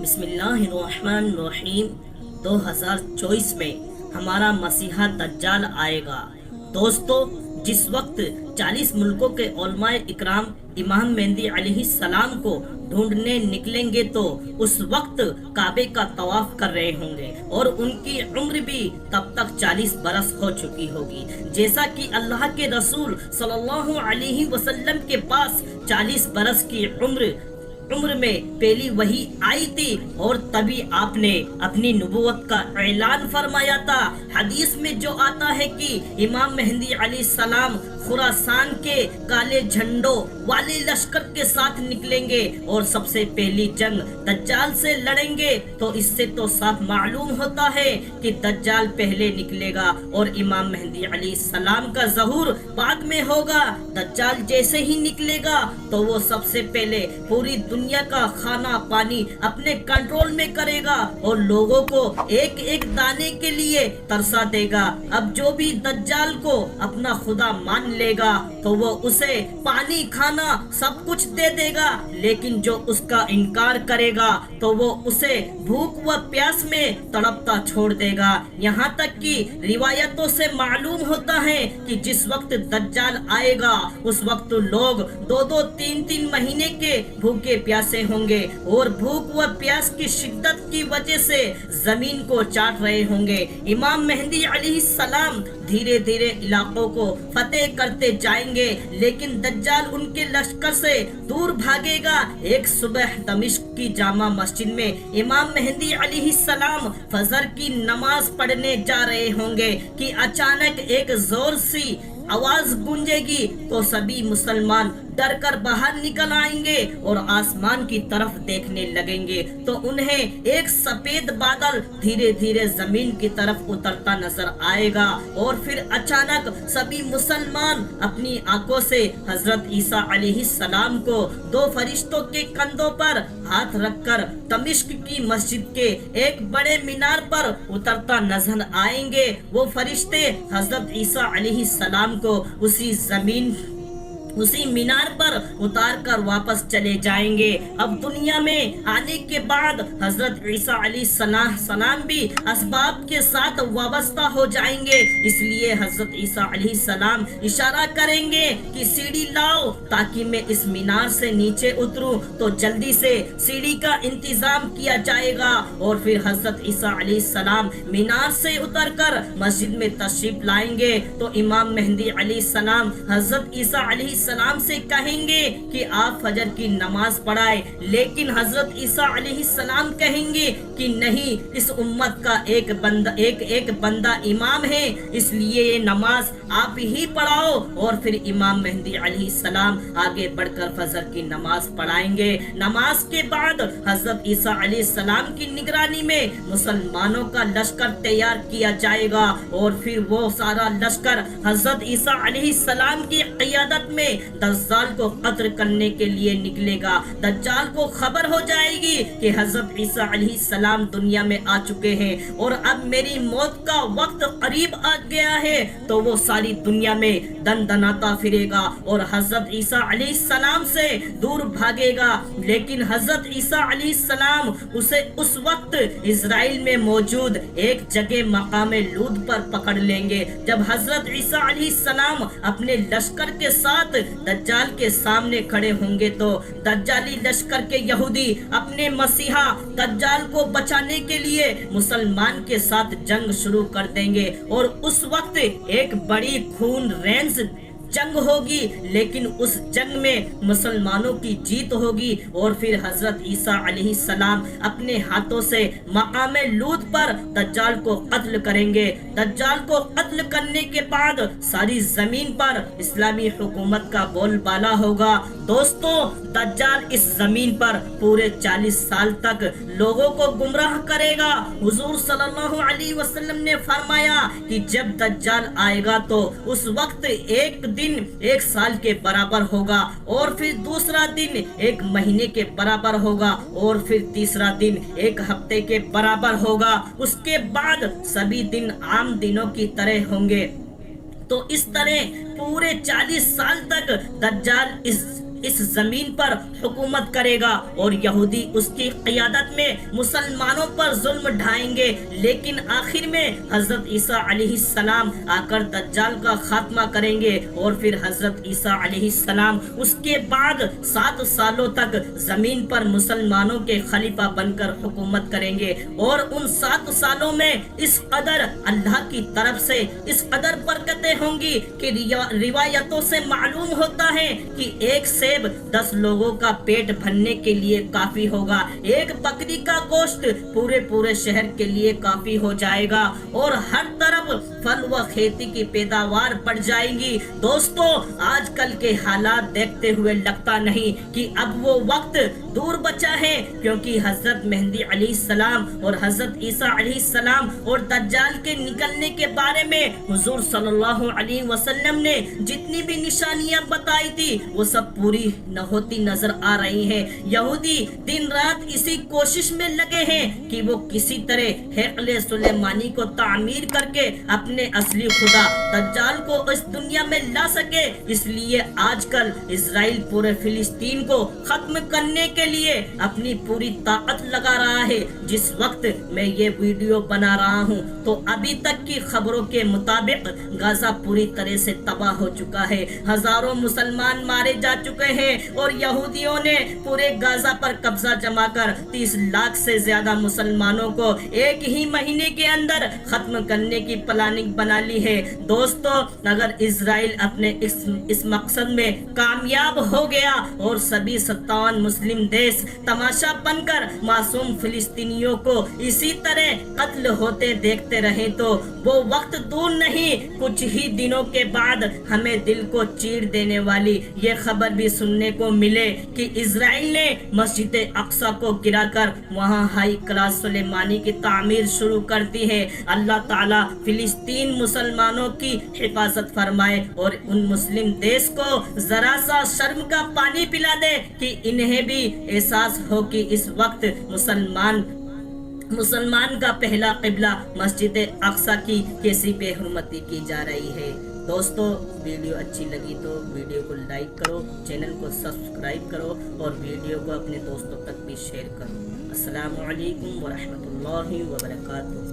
بسم اللہ الرحمن الرحیم 2024 میں ہمارا مسیحا دجال آئے گا۔ دوستو، جس وقت 40 ملکوں کے علماء اکرام امام مہدی علیہ السلام کو ڈھونڈنے نکلیں گے تو اس وقت کعبے کا طواف کر رہے ہوں گے اور ان کی عمر بھی تب تک 40 برس ہو چکی ہوگی، جیسا کہ اللہ کے رسول صلی اللہ علیہ وسلم کے پاس 40 برس کی عمر میں پہلی وحی آئی تھی اور تبھی آپ نے اپنی نبوت کا اعلان فرمایا تھا۔ حدیث میں جو آتا ہے کہ امام مہدی علیہ السلام خراسان کے کالے جھنڈوں والے لشکر کے ساتھ نکلیں گے اور سب سے پہلی جنگ دجال سے لڑیں گے، تو اس سے تو صاف معلوم ہوتا ہے کہ دجال پہلے نکلے گا اور امام مہدی علیہ السلام کا ظہور بعد میں ہوگا۔ دجال جیسے ہی نکلے گا تو وہ سب سے پہلے پوری دنیا کا کھانا پانی اپنے کنٹرول میں کرے گا اور لوگوں کو ایک ایک دانے کے لیے ترسا دے گا۔ اب جو بھی دجال کو اپنا خدا مان لے گا تو وہ اسے پانی کھانا سب کچھ دے دے گا، لیکن جو اس کا انکار کرے گا تو وہ اسے بھوک و پیاس میں تڑپتا چھوڑ دے گا۔ یہاں تک کہ روایتوں سے معلوم ہوتا ہے کہ جس وقت دجال آئے گا اس وقت لوگ 2-3 مہینے کے بھوکے پیاسے ہوں گے اور بھوک و پیاس کی شدت کی وجہ سے زمین کو چاٹ رہے ہوں گے۔ امام مہدی علیہ السلام دھیرے دھیرے علاقوں کو فتح کرتے جائیں گے، لیکن دجال ان کے لشکر سے دور بھاگے گا۔ ایک صبح دمشق کی جامع مسجد میں امام مہدی علیہ السلام فجر کی نماز پڑھنے جا رہے ہوں گے کہ اچانک ایک زور سی آواز گونجے گی تو سبھی مسلمان ڈر کر باہر نکل آئیں گے اور آسمان کی طرف دیکھنے لگیں گے تو انہیں ایک سفید بادل دھیرے دھیرے زمین کی طرف اترتا نظر آئے گا اور پھر اچانک سبھی مسلمان اپنی آنکھوں سے حضرت عیسیٰ علیہ السلام کو 2 فرشتوں کے کندھوں پر ہاتھ رکھ کر دمشق کی مسجد کے ایک بڑے مینار پر اترتا نظر آئیں گے۔ وہ فرشتے حضرت عیسیٰ علیہ السلام کو اسی مینار پر اتار کر واپس چلے جائیں گے۔ اب دنیا میں آنے کے بعد حضرت عیسیٰ علیہ السلام بھی اسباب کے ساتھ وابستہ ہو جائیں گے، اس لیے حضرت عیسیٰ علیہ السلام اشارہ کریں گے کہ سیڑھی لاؤ تاکہ میں اس مینار سے نیچے اتروں، تو جلدی سے سیڑھی کا انتظام کیا جائے گا اور پھر حضرت عیسیٰ علیہ السلام مینار سے اتر کر مسجد میں تشریف لائیں گے تو امام مہدی علیہ السلام حضرت عیسیٰ علیہ السلام سے کہیں گے کہ آپ فجر کی نماز پڑھائیں، لیکن حضرت عیسیٰ علیہ السلام کہیں گے کہ نہیں، اس امت کا ایک بندہ امام ہے، اس لیے یہ نماز آپ ہی پڑھاؤ۔ اور پھر امام مہدی علیہ السلام آگے بڑھ کر فجر کی نماز پڑھائیں گے۔ نماز کے بعد حضرت عیسیٰ علیہ السلام کی نگرانی میں مسلمانوں کا لشکر تیار کیا جائے گا اور پھر وہ سارا لشکر حضرت عیسیٰ علیہ السلام کی قیادت میں دجال کو قتل کرنے کے لیے نکلے گا۔ دجال کو خبر ہو جائے گی کہ حضرت عیسیٰ علیہ السلام دنیا میں آ چکے ہیں اور اب میری موت کا وقت قریب آ گیا ہے، تو وہ ساری دنیا میں دندناتا پھرے گا اور حضرت عیسیٰ علیہ السلام سے دور بھاگے گا، لیکن حضرت عیسیٰ علیہ السلام اسے اس وقت اسرائیل میں موجود ایک جگہ مقام لود پر پکڑ لیں گے۔ جب حضرت عیسیٰ علیہ السلام اپنے لشکر کے ساتھ دجال کے سامنے کھڑے ہوں گے تو دجالی لشکر کے یہودی اپنے مسیحا دجال کو بچانے کے لیے مسلمان کے ساتھ جنگ شروع کر دیں گے اور اس وقت ایک بڑی خون ریز جنگ ہوگی، لیکن اس جنگ میں مسلمانوں کی جیت ہوگی اور پھر حضرت عیسیٰ علیہ السلام اپنے ہاتھوں سے مقام لوط پر دجال کو قتل کریں گے۔ دجال کو قتل کرنے کے بعد ساری زمین پر اسلامی حکومت کا بول بالا ہوگا۔ دوستو، دجال اس زمین پر پورے 40 سال تک لوگوں کو گمراہ کرے گا۔ حضور صلی اللہ علیہ وسلم نے فرمایا کہ جب دجال آئے گا تو اس وقت ایک دن 1 سال کے برابر ہوگا اور پھر دوسرا دن 1 مہینے کے برابر ہوگا اور پھر تیسرا دن 1 ہفتے کے برابر ہوگا۔ اس کے بعد سبھی دن عام دنوں کی طرح ہوں گے۔ تو اس طرح پورے 40 سال تک دجال اس زمین پر حکومت کرے گا اور یہودی اس کی قیادت میں مسلمانوں پر ظلم ڈھائیں گے، لیکن آخر میں حضرت عیسیٰ علیہ السلام آ کر دجال کا خاتمہ کریں گے، اور پھر حضرت عیسیٰ علیہ السلام اس کے بعد 7 سالوں تک زمین پر مسلمانوں کے خلیفہ بن کر حکومت کریں گے، اور ان 7 سالوں میں اس قدر اللہ کی طرف سے اس قدر برکتیں ہوں گی کہ روایتوں سے معلوم ہوتا ہے کہ ایک سیب 10 لوگوں کا پیٹ بھرنے کے لیے کافی ہوگا، ایک بکری کا گوشت پورے شہر کے لیے کافی ہو جائے گا، اور ہر طرف پھل و کھیتی کی پیداوار بڑھ جائے گی۔ دوستو، آج کل کے حالات دیکھتے ہوئے لگتا نہیں کہ اب وہ وقت دور بچا ہے، کیونکہ حضرت مہدی علیہ السلام اور حضرت عیسیٰ علیہ السلام اور دجال کے نکلنے کے بارے میں حضور صلی اللہ علیہ وسلم نے جتنی بھی نشانیاں بتائی تھی وہ سب پوری نہ ہوتی نظر آ رہی ہیں۔ یہودی دن رات اسی کوشش میں لگے ہیں کہ وہ کسی طرح ہیکل سلیمانی کو تعمیر کر کے اپنے اصلی خدا دجال کو اس دنیا میں لا سکے۔ اس لیے آج کل اسرائیل پورے فلسطین کو ختم کرنے کے لیے اپنی پوری طاقت لگا رہا ہے۔ جس وقت میں یہ ویڈیو بنا رہا ہوں تو ابھی تک کی خبروں کے مطابق غزہ پوری طرح سے تباہ ہو چکا ہے، ہزاروں مسلمان مارے جا چکے ہیں، اور یہودیوں نے پورے غزہ پر قبضہ جما کر 30 لاکھ سے زیادہ مسلمانوں کو ایک ہی مہینے کے اندر ختم کرنے کی پلاننگ بنا لی ہے۔ دوستو، اگر اسرائیل اپنے اس مقصد میں کامیاب ہو گیا اور سبھی 57 مسلم دیش تماشا بن کر معصوم فلسطینیوں کو اسی طرح قتل ہوتے دیکھتے رہے تو وہ وقت دور نہیں، کچھ ہی دنوں کے بعد ہمیں دل کو چیر دینے والی یہ خبر بھی سننے کو ملے کہ اسرائیل نے مسجد اقصی کو گرا کر وہاں ہائی کلاس سلیمانی کی تعمیر شروع کر دی ہے۔ اللہ تعالیٰ فلسطین مسلمانوں کی حفاظت فرمائے اور ان مسلم دیش کو ذرا سا شرم کا پانی پلا دے کہ انہیں بھی احساس ہو کہ اس وقت مسلمان کا پہلا قبلہ مسجد اقصی کی کیسی بے حرمتی کی جا رہی ہے۔ دوستو، ویڈیو اچھی لگی تو ویڈیو کو لائک کرو، چینل کو سبسکرائب کرو اور ویڈیو کو اپنے دوستوں تک بھی شیئر کرو۔ السلام علیکم ورحمۃ اللہ وبرکاتہ۔